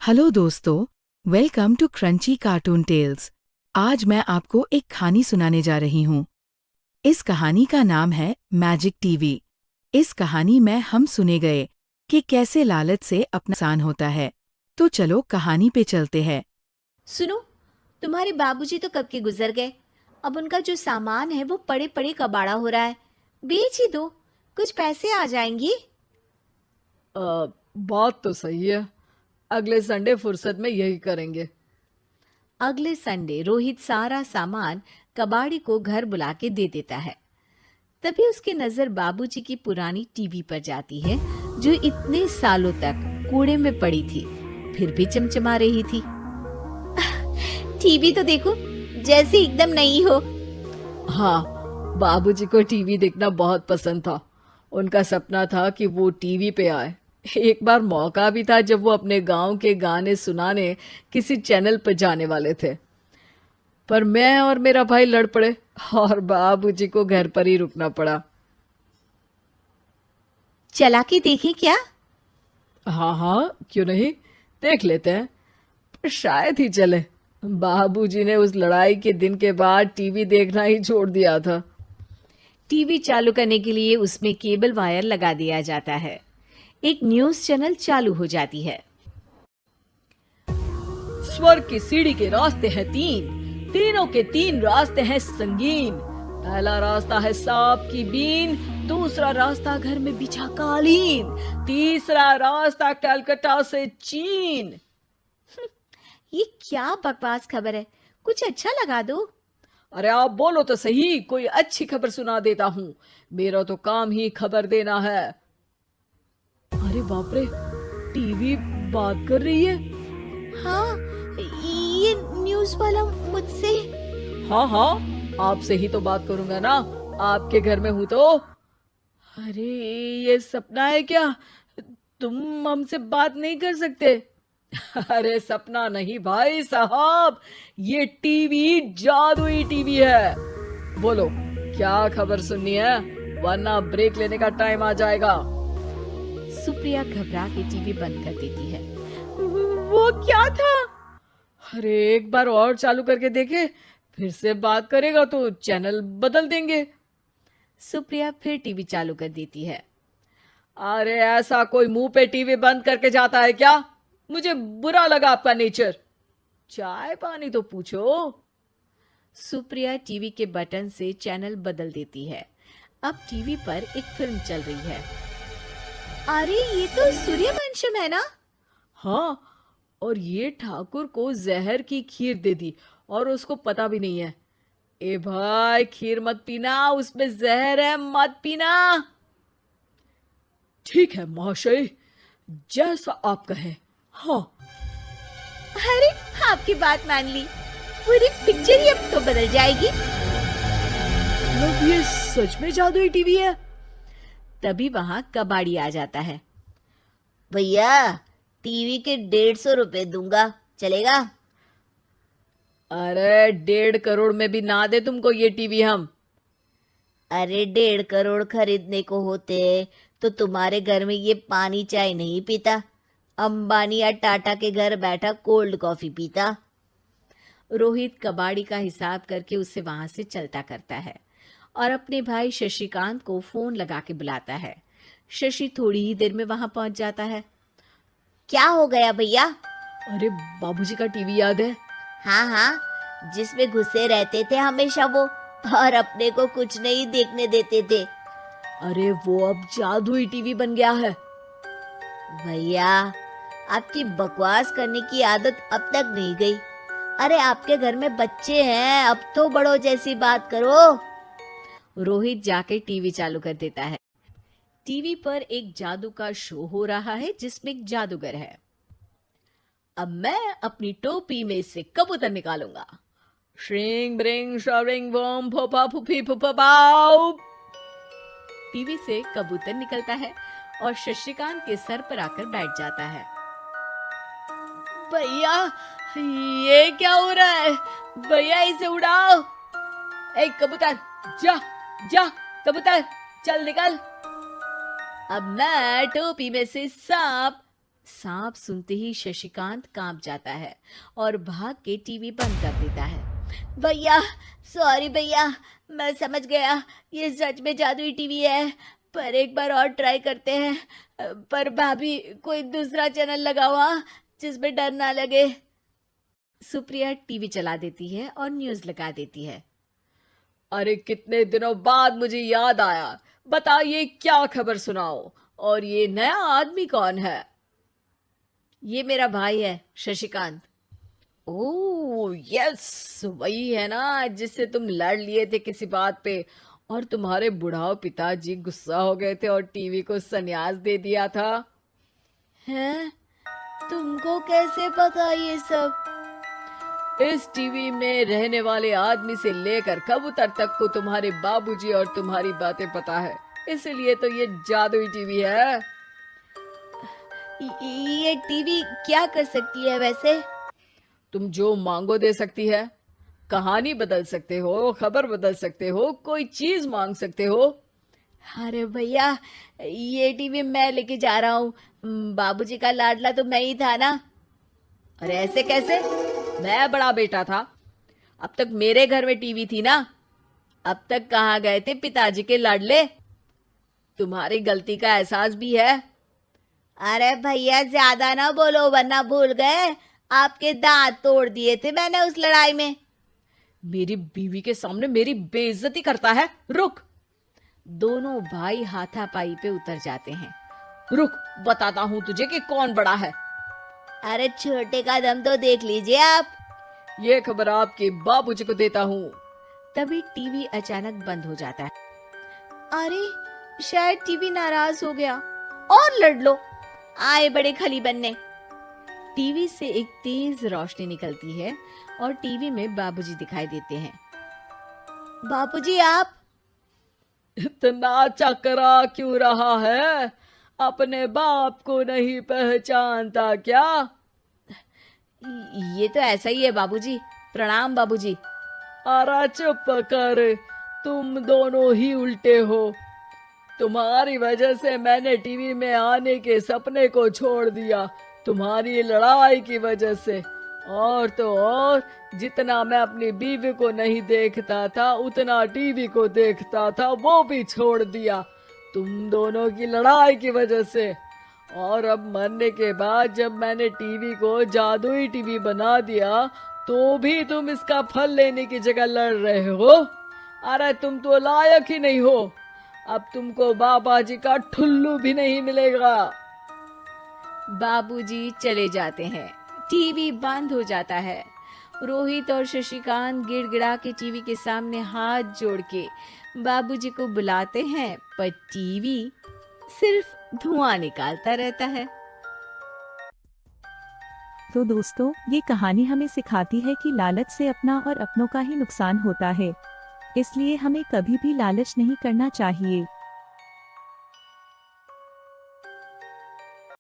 Hello दोस्तों, welcome to crunchy cartoon tales. आज मैं आपको एक कहानी सुनाने जा रही हूँ। इस कहानी का नाम है मैजिक टीवी। इस कहानी में हम सुने गए कि कैसे लालच से अपना नुकसान होता है। तो चलो कहानी पे चलते हैं। सुनो, तुम्हारे बाबूजी तो कब के गुजर गए। अब उनका जो सामान है वो पड़े पड़े कबाड़ा हो रहा है। बेच ही दो, कुछ पैसे आ जाएंगी। बात तो सही है। अगले संडे फुर्सत में यही करेंगे। अगले संडे रोहित सारा सामान कबाड़ी को घर बुला के दे देता है। तभी उसकी नजर बाबूजी की पुरानी टीवी पर जाती है, जो इतने सालों तक कूड़े में पड़ी थी, फिर भी चमचमा रही थी। टीवी तो देखो, जैसे एकदम नई हो। हाँ, बाबूजी को टीवी देखना बहुत पसंद था। उनका सपना था कि वो टीवी पे आए। एक बार मौका भी था जब वो अपने गांव के गाने सुनाने किसी चैनल पर जाने वाले थे, पर मैं और मेरा भाई लड़ पड़े और बाबूजी को घर पर ही रुकना पड़ा। चला के देखें क्या? हाँ हाँ, क्यों नहीं, देख लेते हैं। पर शायद ही चले। बाबूजी ने उस लड़ाई के दिन के बाद टीवी देखना ही छोड़ दिया था। टीवी चालू करने के लिए उसमें केबल वायर लगा दिया जाता है। एक न्यूज चैनल चालू हो जाती है। स्वर्ग की सीढ़ी के रास्ते हैं तीन, तीनों के तीन रास्ते हैं संगीन। पहला रास्ता है सांप की बीन, दूसरा रास्ता घर में बिछा कालीन, तीसरा रास्ता कलकत्ता से चीन। ये क्या बकवास खबर है, कुछ अच्छा लगा दो। अरे आप बोलो तो सही, कोई अच्छी खबर सुना देता हूँ। मेरा तो काम ही खबर देना है। अरे बाप रे, टीवी बात कर रही है। हाँ, ये न्यूज वाला मुझसे। हाँ हाँ, आपसे ही तो बात करूंगा ना, आपके घर में हूं तो। अरे ये सपना है क्या? तुम हमसे बात नहीं कर सकते? अरे सपना नहीं भाई साहब, ये टीवी जादुई टीवी है। बोलो, क्या खबर सुननी है, वरना ब्रेक लेने का टाइम आ जाएगा। सुप्रिया घबरा के टीवी बंद कर देती है। वो क्या था? अरे एक बार और चालू करके देखे, फिर से बात करेगा तो चैनल बदल देंगे। सुप्रिया फिर टीवी चालू कर देती है। अरे ऐसा कोई मुंह पे टीवी बंद करके जाता है क्या? मुझे बुरा लगा आपका नेचर। चाय पानी तो पूछो। सुप्रिया टीवी के बटन से चैनल बदल देती है। अब टीवी पर एक फिल्म चल रही है। अरे ये तो सूर्यवंशम है ना? हाँ, और ये ठाकुर को जहर की खीर दे दी और उसको पता भी नहीं है। ए भाई, खीर मत पीना, उसमें जहर है, मत पीना। ठीक है महाशय, जैसा आप कहें। हाँ। अरे आपकी बात मान ली, पूरी पिक्चर ही अब तो बदल जाएगी। मतलब ये सच में जादुई टीवी है? तभी वहां कबाड़ी आ जाता है। भैया, टीवी के 150 रुपए दूंगा, चलेगा? अरे 1.5 करोड़ में भी ना दे तुमको ये टीवी हम। अरे 1.5 करोड़ खरीदने को होते तो तुम्हारे घर में ये पानी चाय नहीं पीता, अंबानी या टाटा के घर बैठा कोल्ड कॉफी पीता। रोहित कबाड़ी का हिसाब करके उसे वहां से चलता करता है और अपने भाई शशिकांत को फोन लगा के बुलाता है। शशि थोड़ी ही देर में वहां पहुंच जाता है। क्या हो गया भैया? अरे बाबूजी का टीवी याद है? हाँ हाँ, जिसमें घुसे रहते थे हमेशा वो, और अपने को कुछ नहीं देखने देते थे। अरे वो अब जादुई टीवी बन गया है। भैया, आपकी बकवास करने की आदत अब तक नहीं गई। अरे आपके घर में बच्चे हैं, अब तो बड़ों जैसी बात करो। रोहित जाके टीवी चालू कर देता है। टीवी पर एक जादू का शो हो रहा है जिसमें एक जादूगर है। अब मैं अपनी टोपी में से कबूतर निकालूंगा। श्रिंग ब्रिंग शरिंग बम फपा फुफी फुफाओ। टीवी से कबूतर निकलता है और शशिकांत के सर पर आकर बैठ जाता है। भैया, ये क्या हो रहा है? भैया इसे उड़ाओ। ए कबूतर, जा जा, कबूतर चल निकल। अब मैं टोपी में से सांप सांप सुनते ही शशिकांत कांप जाता है और भाग के टीवी बंद कर देता है। भैया, सॉरी भैया, मैं समझ गया ये सच में जादुई टीवी है, पर एक बार और ट्राई करते हैं। पर भाभी, कोई दूसरा चैनल लगाओ जिसमें डर ना लगे। सुप्रिया टीवी चला देती है और न्यूज़ लगा देती है। अरे कितने दिनों बाद मुझे याद आया, बताइए क्या खबर सुनाओ, और ये नया आदमी कौन है? ये मेरा भाई है शशिकांत। ओह यस, वही है ना जिससे तुम लड़ लिए थे किसी बात पे, और तुम्हारे बुढ़ाओ पिताजी गुस्सा हो गए थे और टीवी को संन्यास दे दिया था। हैं? तुमको कैसे पता ये सब? इस टीवी में रहने वाले आदमी से लेकर कबूतर तक को तुम्हारे बाबूजी और तुम्हारी बातें पता है, इसलिए तो ये जादुई टीवी है। ये टीवी क्या कर सकती है वैसे? तुम जो मांगो दे सकती है। कहानी बदल सकते हो, खबर बदल सकते हो, कोई चीज मांग सकते हो। अरे भैया, ये टीवी मैं लेके जा रहा हूँ। बाबूजी का लाडला तो मैं ही था ना। अरे ऐसे कैसे? मैं बड़ा बेटा था, अब तक मेरे घर में टीवी थी ना। अब तक कहाँ गए थे पिताजी के लाडले? तुम्हारी गलती का एहसास भी है। अरे भैया, ज्यादा ना बोलो वरना भूल गए आपके दांत तोड़ दिए थे मैंने उस लड़ाई में। मेरी बीवी के सामने मेरी बेइज्जती करता है। रुक। दोनों भाई हाथापाई पे उतर जाते हैं। रुक, बताता हूँ तुझे कि कौन बड़ा है। अरे छोटे का दम तो देख लीजिए आप। ये खबर आपके बाबूजी को देता हूँ। तभी टीवी अचानक बंद हो जाता है। अरे, शायद टीवी नाराज हो गया। और लड़ लो, आए बड़े खली बनने। टीवी से एक तेज रोशनी निकलती है और टीवी में बाबूजी दिखाई देते हैं। बाबूजी, आप इतना चकरा क्यों रहा है? अपने बाप को नहीं पहचानता क्या? ये तो ऐसा ही है बाबूजी। प्रणाम बाबूजी। अरे चुप कर, तुम दोनों ही उल्टे हो। तुम्हारी वजह से मैंने टीवी में आने के सपने को छोड़ दिया, तुम्हारी लड़ाई की वजह से। और तो और, जितना मैं अपनी बीवी को नहीं देखता था उतना टीवी को देखता था, वो भी छोड़ दिया तुम दोनों की लड़ाई की वजह से। और अब मरने के बाद जब मैंने टीवी को जादुई टीवी बना दिया तो भी तुम इसका फल लेने की जगह लड़ रहे हो। अरे तुम तो लायक ही नहीं हो। अब तुमको बाबा जी का ठुल्लू भी नहीं मिलेगा। बाबूजी चले जाते हैं। टीवी बंद हो जाता है। रोहित और शशिकांत गिड़गिड़ा के टीवी के सामने हाथ जोड़ के बाबूजी को बुलाते हैं, पर टीवी सिर्फ धुआं निकालता रहता है। तो दोस्तों, ये कहानी हमें सिखाती है कि लालच से अपना और अपनों का ही नुकसान होता है, इसलिए हमें कभी भी लालच नहीं करना चाहिए।